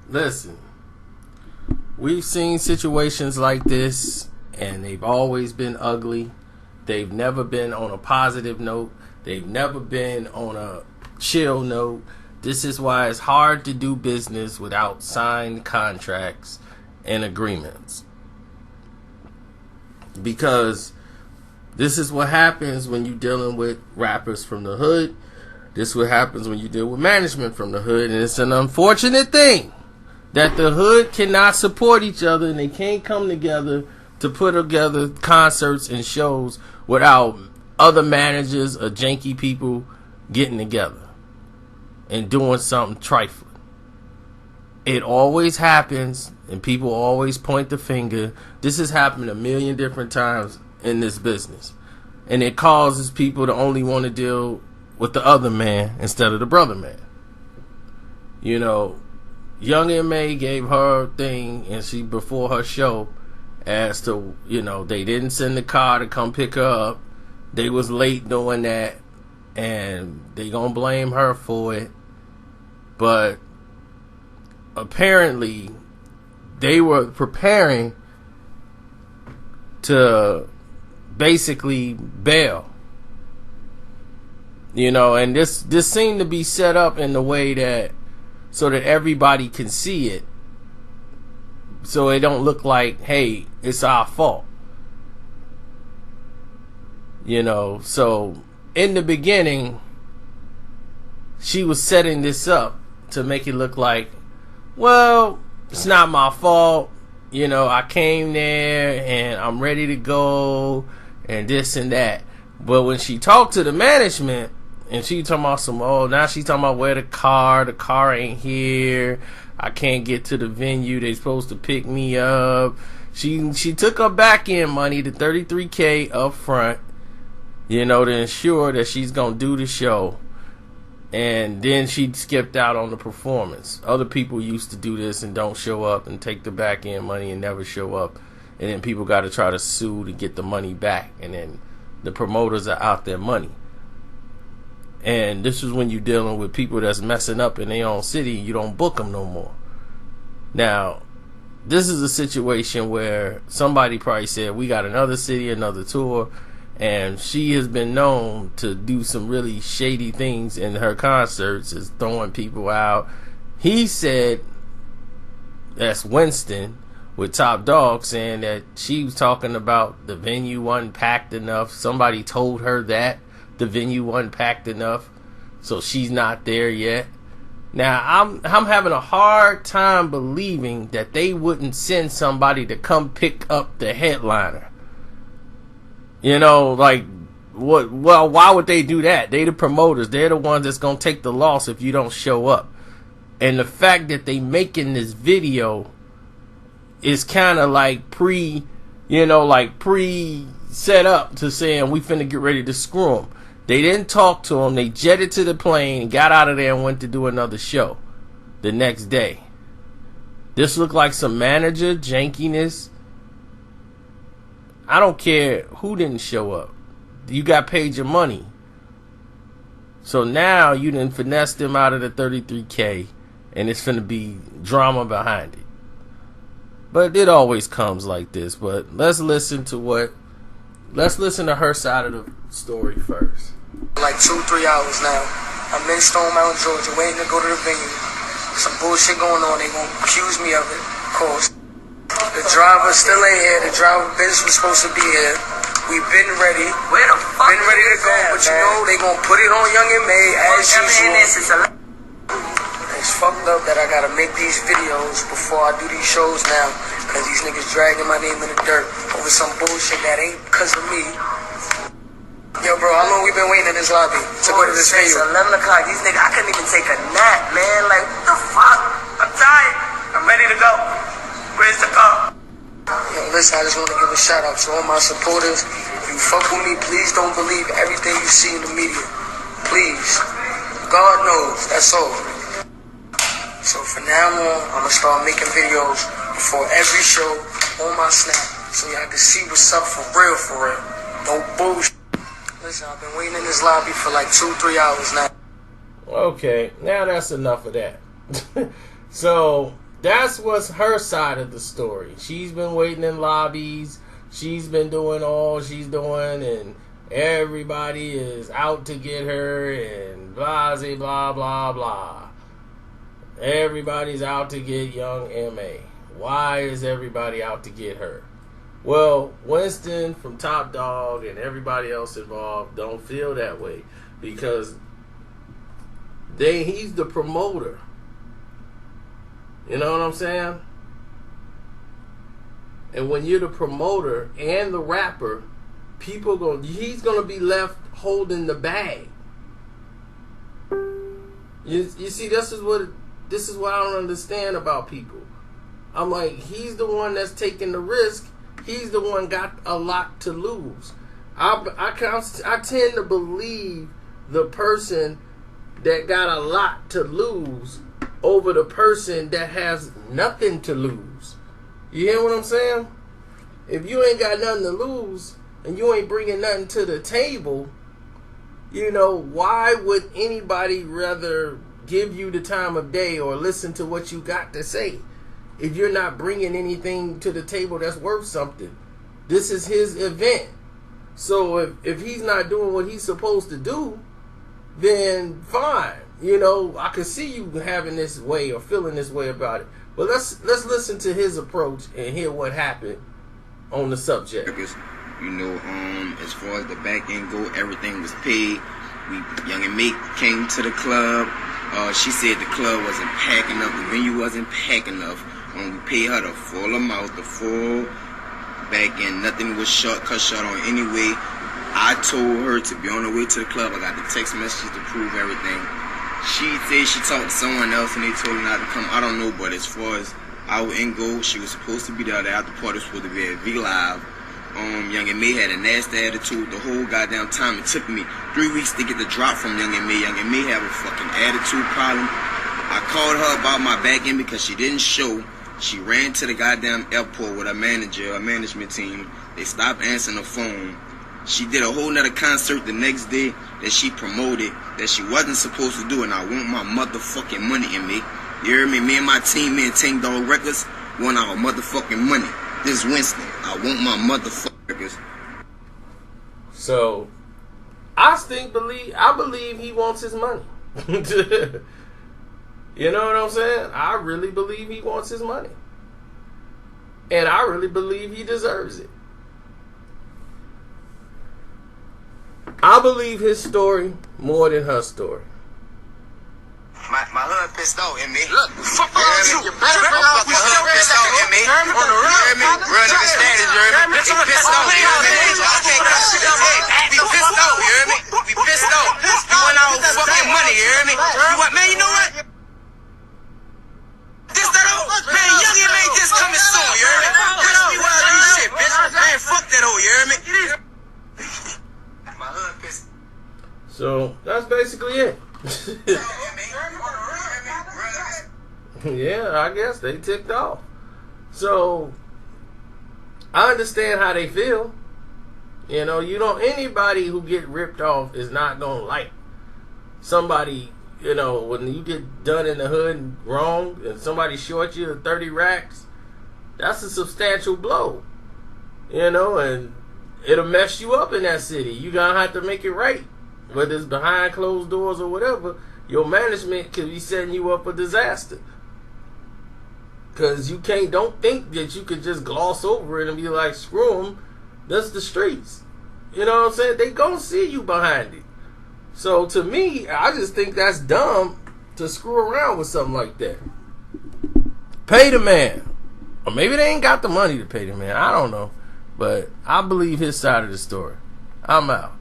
Listen, we've seen situations like this, and they've always been ugly. They've never been on a positive note. They've never been on a chill note. This is why it's hard to do business without signed contracts and agreements. Because this is what happens when you're dealing with rappers from the hood. This is what happens when you deal with management from the hood. And it's an unfortunate thing that the hood cannot support each other and they can't come together to put together concerts and shows without other managers or janky people getting together and doing something trifling. It always happens, and people always point the finger. This has happened a million different times in this business, and it causes people to only want to deal with the other man instead of the brother man. You know, Young M.A gave her thing, and she before her show, as to, you know, they didn't send the car to come pick her up. They was late doing that, and they gonna blame her for it. But apparently, they were preparing to basically bail. You know, and this seemed to be set up in the way that so that everybody can see it, so it don't look like, hey, it's our fault. You know, so in the beginning, she was setting this up to make it look like, well, it's not my fault. You know, I came there and I'm ready to go and this and that. But when she talked to the management and she talking about some, oh, now she's talking about where the car ain't here. I can't get to the venue. They supposed to pick me up. She took her back end money, the $33K up front, you know, to ensure that she's going to do the show. And then she skipped out on the performance. Other people used to do this and don't show up and take the back end money and never show up. And then people got to try to sue to get the money back. And then the promoters are out their money. And this is when you're dealing with people that's messing up in their own city. You don't book them no more. Now, this is a situation where somebody probably said, we got another city, another tour. And she has been known to do some really shady things in her concerts, is throwing people out. He said, that's Winston with Top Dawg, saying that she was talking about the venue wasn't packed enough. Somebody told her that the venue wasn't packed enough, so she's not there yet. Now, I'm having a hard time believing that they wouldn't send somebody to come pick up the headliner. You know, like, what? Well, why would they do that? They the promoters. They're the ones that's going to take the loss if you don't show up. And the fact that they making this video is kind of like pre set up to saying we finna get ready to screw them. They didn't talk to them. They jetted to the plane, got out of there, and went to do another show the next day. This looked like some manager jankiness. I don't care who didn't show up. You got paid your money. So now you done finesse them out of the $33K, and it's finna be drama behind it. But it always comes like this. But let's listen to her side of the story first. Like 2-3 hours now. I'm in Stone Mountain, Georgia, waiting to go to the venue. Some bullshit going on. They gonna accuse me of it, of course. The driver still ain't here. The driver Benz was supposed to be here. We've been ready. Where the fuck been ready to go, but you know they gonna put it on Young M.A as usual. It's fucked up that I gotta make these videos before I do these shows now, cause these niggas dragging my name in the dirt over some bullshit that ain't cause of me. Yo, bro, how long we been waiting in this lobby to go to this venue? It's 11 o'clock. These niggas, I couldn't even take a nap, man. Like, what the fuck? I'm tired. I'm ready to go. Where's the car? Yo, listen, I just want to give a shout out to all my supporters. If you fuck with me, please don't believe everything you see in the media. Please. God knows, that's all. So from now on, I'm going to start making videos before every show on my Snap so y'all can see what's up for real. No bullshit. Listen, I've been waiting in this lobby for like 2-3 hours now. Okay, now that's enough of that. So, That's what's her side of the story. She's been waiting in lobbies. She's been doing all she's doing, and everybody is out to get her, and blah, blah, blah, blah. Everybody's out to get Young M.A. Why is everybody out to get her? Well, Winston from Top Dawg and everybody else involved don't feel that way because he's the promoter. You know what I'm saying? And when you're the promoter and the rapper, he's gonna be left holding the bag. You see, this is what I don't understand about people. I'm like, he's the one that's taking the risk. He's the one got a lot to lose. I tend to believe the person that got a lot to lose over the person that has nothing to lose. You hear what I'm saying? If you ain't got nothing to lose and you ain't bringing nothing to the table, you know, why would anybody rather give you the time of day or listen to what you got to say if you're not bringing anything to the table that's worth something? This is his event. So if he's not doing what he's supposed to do, then fine. You know, I can see you having this way or feeling this way about it. But let's listen to his approach and hear what happened on the subject. You know, as far as the back end go, everything was paid. Young M.A came to the club. She said the club wasn't packed enough, the venue wasn't packed enough. We paid her the full amount, the full back end. Nothing was cut short on anyway. I told her to be on her way to the club. I got the text messages to prove everything. She said she talked to someone else and they told her not to come. I don't know, but as far as our end go, she was supposed to be there. The after party was supposed to be at V Live. Young M.A had a nasty attitude the whole goddamn time. It took me 3 weeks to get the drop from Young M.A. Young M.A have a fucking attitude problem. I called her about my back end because she didn't show. She ran to the goddamn airport with her manager, her management team. They stopped answering the phone. She did a whole nother concert the next day that she promoted that she wasn't supposed to do, and I want my motherfucking money, M.A. You hear me? Me and my team, me and Tank Dawg Records, want our motherfucking money. This is Winston. I want my motherfucking records. So, I believe he wants his money. You know what I'm saying? I really believe he wants his money. And I really believe he deserves it. I believe his story more than her story. My hood pissed off, M.A. Look, fuck you. You better bring out my hood pissed off, M.A. On the real, real nigga status, you hear me? They pissed off, you hear me? I can't cut shit up. We pissed off, you hear me? We pissed off. You want our fucking money, you hear me? You what, man, you know what? This that old, man, Young M.A just coming soon, you hear me? Push me while I do shit, bitch. Man, fuck that hoe, you hear me? My hood pissed. So, that's basically it. Yeah, I guess they ticked off. So I understand how they feel. You know, anybody who get ripped off is not gonna like somebody. You know, when you get done in the hood wrong and somebody short you 30 racks, that's a substantial blow. You know, and it'll mess you up in that city. You gonna have to make it right. Whether it's behind closed doors or whatever, your management could be setting you up for disaster. Because don't think that you could just gloss over it and be like, screw them, that's the streets. You know what I'm saying? They gonna see you behind it. So to me, I just think that's dumb to screw around with something like that. Pay the man. Or maybe they ain't got the money to pay the man. I don't know. But I believe his side of the story. I'm out.